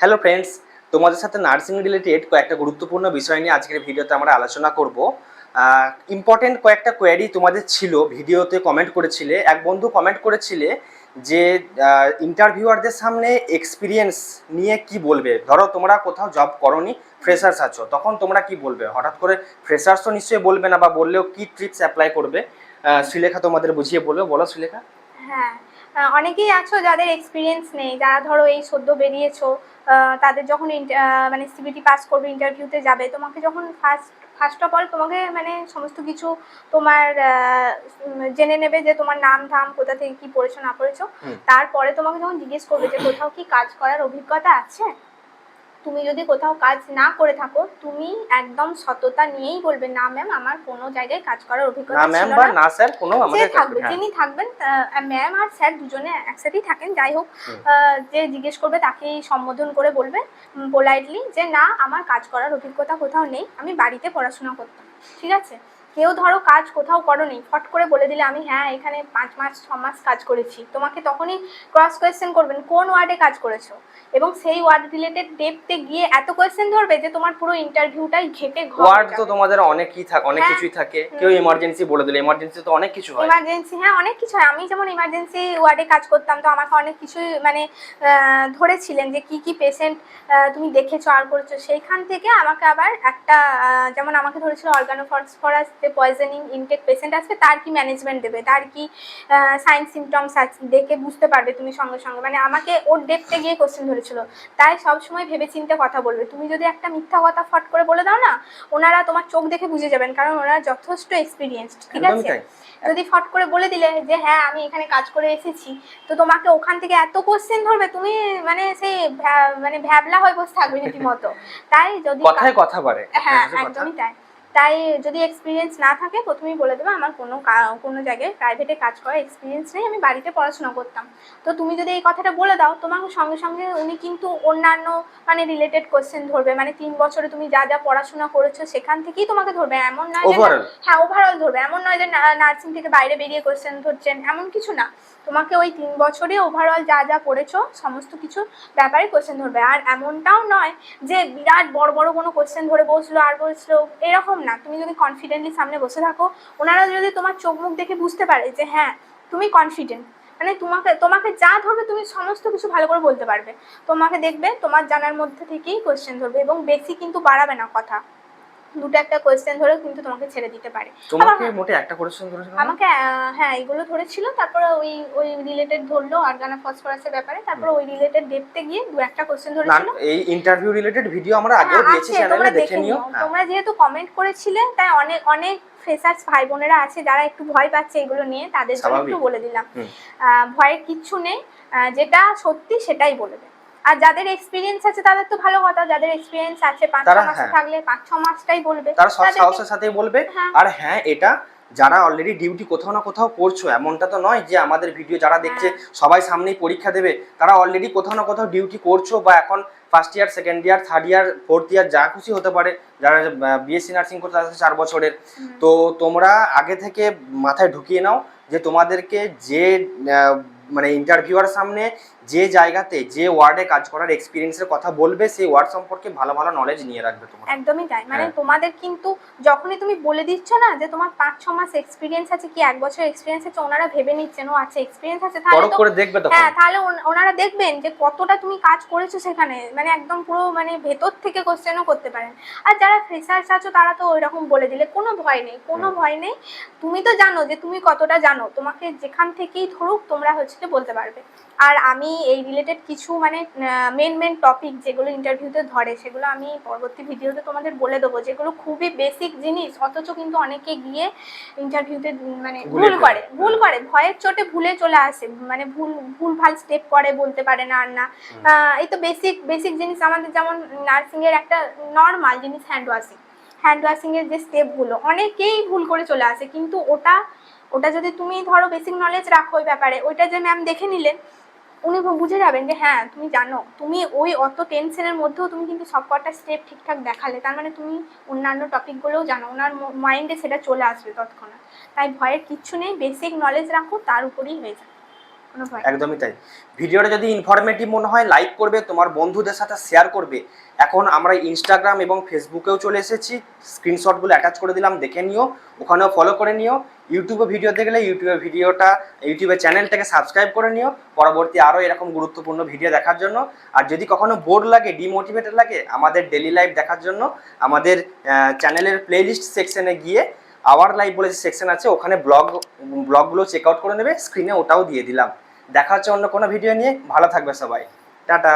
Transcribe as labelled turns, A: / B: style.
A: Hello friends, তোমাদের সাথে nursing related কয়েকটা গুরুত্বপূর্ণ বিষয় নিয়ে আজকের ভিডিওতে আমরা আলোচনা করব। ইম্পর্টেন্ট কয়েকটা কোয়েরি তোমাদের ছিল, ভিডিওতে কমেন্ট করেছিলে। এক বন্ধু কমেন্ট করেছিলে যে ইন্টারভিউয়ারদের সামনে এক্সপিরিয়েন্স নিয়ে কি বলবে। ধরো তোমরা কোথাও জব করোনি, ফ্রেশার্স আছো, তখন তোমরা কি বলবে? হঠাৎ করে ফ্রেশার্স তো নিশ্চয়ই বলবে না, বা বললেও কি ট্রিপস অ্যাপ্লাই করবে? শ্রীলেখা তোমাদের বুঝিয়ে বলবে, বলো শ্রীলেখা।
B: হ্যাঁ, অনেকেই আছো যাদের এক্সপিরিয়েন্স নেই, যারা ধরো এই সদ্য বেরিয়েছো। তাদের যখন মানে সিবিটি পাস করবে, ইন্টারভিউতে যাবে, তোমাকে যখন ফার্স্ট অফ অল তোমাকে মানে সমস্ত কিছু তোমার জেনে নেবে যে তোমার নাম ধাম, কোথা থেকে কি পড়েছো না পড়েছো। তারপরে তোমাকে যখন জিজ্ঞেস করবে যে কোথাও কি কাজ করার অভিজ্ঞতা আছে, তুমি যদি কোথাও কাজ না করে থাকো, তুমি একদম সততা নিয়েই বলবে, না ম্যাম, আমার কোনো জায়গায় কাজ করার অভিজ্ঞতা ছিল না।
A: না স্যার, কোনো আমাদের
B: থাকবে, যিনি থাকবেন, ম্যাম আর স্যার দুজনে একসাথেই থাকেন, যাই হোক, যে জিজ্ঞেস করবে তাকেই সম্বোধন করে বলবে পোলাইটলি যে না, আমার কাজ করার অভিজ্ঞতা কোথাও নেই, আমি বাড়িতে পড়াশোনা করতাম। ঠিক আছে? কেউ ধরো কাজ কোথাও করোনি, ফট করে বলে দিলে আমি হ্যাঁ এখানে 5 মাস 6 মাস কাজ করেছি, তোমাকে তখনই ক্রস কোয়েশ্চেন করবেন কোন ওয়ার্ডে কাজ করেছো, এবং সেই ওয়ার্ড রিলেটেড ডেপথে গিয়ে এত কোয়েশ্চেন ধরবে যে তোমার পুরো ইন্টারভিউটাই ঘেটে ঘ।
A: ওয়ার্ড তো তোমাদের অনেকই থাকে, অনেক কিছুই থাকে। কেউ ইমার্জেন্সি বলে দিলে, ইমার্জেন্সি তো অনেক কিছু হয়।
B: ইমার্জেন্সি, হ্যাঁ অনেক কিছু হয়। আমি যেমন ইমার্জেন্সি ওয়ার্ডে কাজ করতাম, তো আমাকে অনেক কিছুই মানে ধরেছিলেন যে কি কি পেশেন্ট তুমি দেখেছো আর করেছো। সেইখান থেকে আমাকে আবার একটা যেমন আমাকে ধরেছিল অর্গানোফসফরাস যে পয়জনিং ইনটেক পেশেন্ট আসবে, তার কি ম্যানেজমেন্ট দেবে, তার কি সাইন সিমটমস দেখে বুঝতে পারবে তুমি সঙ্গে সঙ্গে, মানে আমাকে ওর ডেপথে গিয়ে কোশ্চেন ধরেছিল। তাই সবসময় ভেবে চিন্তে কথা বলবে। তুমি যদি একটা মিথ্যা কথা ফট করে বলে দাও না, ওনারা তোমার চোখ দেখে বুঝে যাবেন, কারণ ওনারা যথেষ্ট এক্সপিরিয়েন্সড। ঠিক আছে? যদি ফট করে বলে দিলে যে হ্যাঁ আমি এখানে কাজ করে এসেছি, তো তোমাকে ওখান থেকে এত কোশ্চেন ধরবে, তুমি মানে সেই মানে ভ্যাবলা হয়ে বসে থাকবে রীতিমতো। তাই যদি
A: কথায় কথা বাড়ে।
B: হ্যাঁ একদমই তাই। তাই যদি এক্সপিরিয়েন্স না থাকে, প্রথমেই বলে দেবে আমার কোনো জায়গায় প্রাইভেটে কাজ করার এক্সপিরিয়েন্স নেই, আমি বাড়িতে পড়াশোনা করতাম। তো তুমি যদি এই কথাটা বলে দাও, তোমাকে সঙ্গে সঙ্গে উনি কিন্তু অন্যান্য মানে রিলেটেড কোশ্চেন ধরবে, মানে 3 বছরে তুমি যা যা পড়াশোনা করেছো সেখান থেকেই তোমাকে ধরবে, এমন নয় যে হ্যাঁ ওভারঅল ধরবে, এমন নয় যে নার্সিং থেকে বাইরে বেরিয়ে কোশ্চেন ধরছেন, এমন কিছু না। তোমাকে ওই 3 বছরে ওভারঅল যা যা পড়েছো সমস্ত কিছু ব্যাপারে কোশ্চেন ধরবে। আর এমনটাও নয় যে বিরাট বড় বড় কোনো কোশ্চেন ধরে বসলো আর বসলো, এরকম না। তুমি যদি কনফিডেন্টলি সামনে বসে থাকো, ওনারা যদি তোমার চোখ মুখ দেখে বুঝতে পারে যে হ্যাঁ তুমি কনফিডেন্ট, মানে তোমাকে যা ধরবে তুমি সমস্ত কিছু ভালো করে বলতে পারবে, তোমাকে দেখবে তোমার জানার মধ্যে থেকেই কোশ্চেন ধরবে, এবং বেশি কিন্তু বাড়াবে না কথা। দুটো একটা কোয়েশ্চেন ধরে কিন্তু তোমাকে ছেড়ে দিতে পারে।
A: তোমাকে মোটে একটা কোয়েশ্চেন ধরেছিল
B: আমাকে? হ্যাঁ এগুলো ধরেছিল। তারপরে ওই রিলেটেড ধরলো অর্গানো ফসফরাসের ব্যাপারে, তারপর ওই রিলেটেড দেখতে গিয়ে দু একটা কোশ্চেন ধরেছিল।
A: এই ইন্টারভিউ রিলেটেড ভিডিও আমরা আগেও দিয়েছি চ্যানেলে, দেখে নিও।
B: তোমরা যেহেতু কমেন্ট করেছিলে, তাই অনেক অনেক ফ্রেশার্স ভাই বোনেরা আছে যারা একটু ভয় পাচ্ছে এগুলো নিয়ে, তাদের জন্য একটু বলে দিলাম ভয়ের কিচ্ছু নেই, যেটা সত্যি সেটাই বলবে। আর যাদের এক্সপিরিয়েন্স আছে তাদের তো ভালো কথা, যাদের এক্সপিরিয়েন্স আছে 5-6 মাস থাকলে 5-6 মাসটাই বলবে,
A: তারা সব সাহসের সাথেই বলবে। আর হ্যাঁ, এটা যারা অলরেডি ডিউটি কোথাও না কোথাও করছো, এমনটা তো নয় যে আমাদের ভিডিও যারা দেখছে সবাই সামনেই পরীক্ষা দেবে। তারা অলরেডি কোথাও না কোথাও ডিউটি করছো, বা এখন first year, second year, third year, fourth year, যা খুশি হতে পারে। যারা বিএসসি নার্সিং করতে আছে 4 বছরের, তো তোমরা আগে থেকে মাথায় ঢুকিয়ে নাও যে তোমাদেরকে যে মানে ইন্টারভিউয়ার সামনে যে জায়গাতে যে ওয়ার্ডে কাজ করার এক্সপিরিয়েন্সের কথা বলবে, সেই ওয়ার্ড সম্পর্কে ভালো ভালো নলেজ নিয়ে রাখবে তোমার।
B: একদমই তাই। মানে তোমাদের কিন্তু যখনই তুমি বলে দিচ্ছ না যে তোমার 5-6 মাস এক্সপিরিয়েন্স আছে কি 1 বছর এক্সপিরিয়েন্স আছে, ওনারা ভেবে নিচ্ছেন ও আচ্ছা এক্সপিরিয়েন্স আছে, তাহলে তো
A: দেখবে তখন।
B: হ্যাঁ, তাহলে ওনারা দেখবেন যে কতটা তুমি কাজ করেছো সেখানে, মানে একদম পুরো মানে ভেতর থেকে কোশ্চেনও করতে পারেন। আর যারা ফ্রেশার্স আছো তারা তো ওইরকম বলে দিলে কোনো ভয় নেই, কোনো ভয় নেই। তুমি তো জানো যে তুমি কতটা জানো, তোমাকে যেখান থেকেই ধরুক তোমরা হচ্ছে বলতে পারবে। আর আমি এই রিলেটেড কিছু মানে মেন টপিক যেগুলো ইন্টারভিউতে ধরে, সেগুলো আমি পরবর্তী ভিডিওতে তোমাদের বলে দেবো, যেগুলো খুবই বেসিক জিনিস, অথচ কিন্তু অনেকে গিয়ে ইন্টারভিউতে মানে ভুল করে ভয়ের চোটে ভুলে চলে আসে, মানে ভুলভাল স্টেপ করে, বলতে পারে না। আর না, এই তো বেসিক জিনিস আমাদের, যেমন নার্সিংয়ের একটা নর্মাল জিনিস হ্যান্ড ওয়াশিংয়ের যে স্টেপগুলো অনেকেই ভুল করে চলে আসে, কিন্তু ওটা যদি তুমি ধরো বেসিক নলেজ রাখো ওই ব্যাপারে, ওইটা যে ম্যাম দেখে নিলেন, উনি বুঝে যাবেন যে হ্যাঁ তুমি জানো, তুমি ওই অত টেনশনের মধ্যেও তুমি কিন্তু সব কটা স্টেপ ঠিকঠাক দেখালে, তার মানে তুমি অন্যান্য টপিকগুলোও জানো, ওনার মাইন্ডে সেটা চলে আসবে তৎক্ষণাৎ। তাই ভয়ের কিচ্ছু নেই, বেসিক নলেজ রাখো, তার উপরেই হয়ে যাবে। কোনো ভয়
A: একদমই তাই। ভিডিওটা যদি ইনফরমেটিভ মনে হয় লাইক করবে, তোমার বন্ধুদের সাথে শেয়ার করবে। এখন আমরা ইনস্টাগ্রাম এবং ফেসবুকেও চলে এসেছি, স্ক্রিনশটগুলো অ্যাটাচ করে দিলাম, দেখে নিও, ওখানেও ফলো করে নিও। ইউটিউবে ভিডিও দেখলে ইউটিউবের চ্যানেলটাকে সাবস্ক্রাইব করে নিও পরবর্তী আরও এরকম গুরুত্বপূর্ণ ভিডিও দেখার জন্য। আর যদি কখনো বোর লাগে, ডিমোটিভেটেড লাগে, আমাদের ডেলি লাইফ দেখার জন্য আমাদের চ্যানেলের প্লেলিস্ট সেকশনে গিয়ে আওয়ার লাইফ বলে যে সেকশন আছে, ওখানে ব্লগগুলো চেক আউট করে নেবে, স্ক্রিনে ওটাও দিয়ে দিলাম। দেখা হচ্ছে অন্য কোনো ভিডিও নিয়ে। ভালো থাকবে সবাই, টাটা।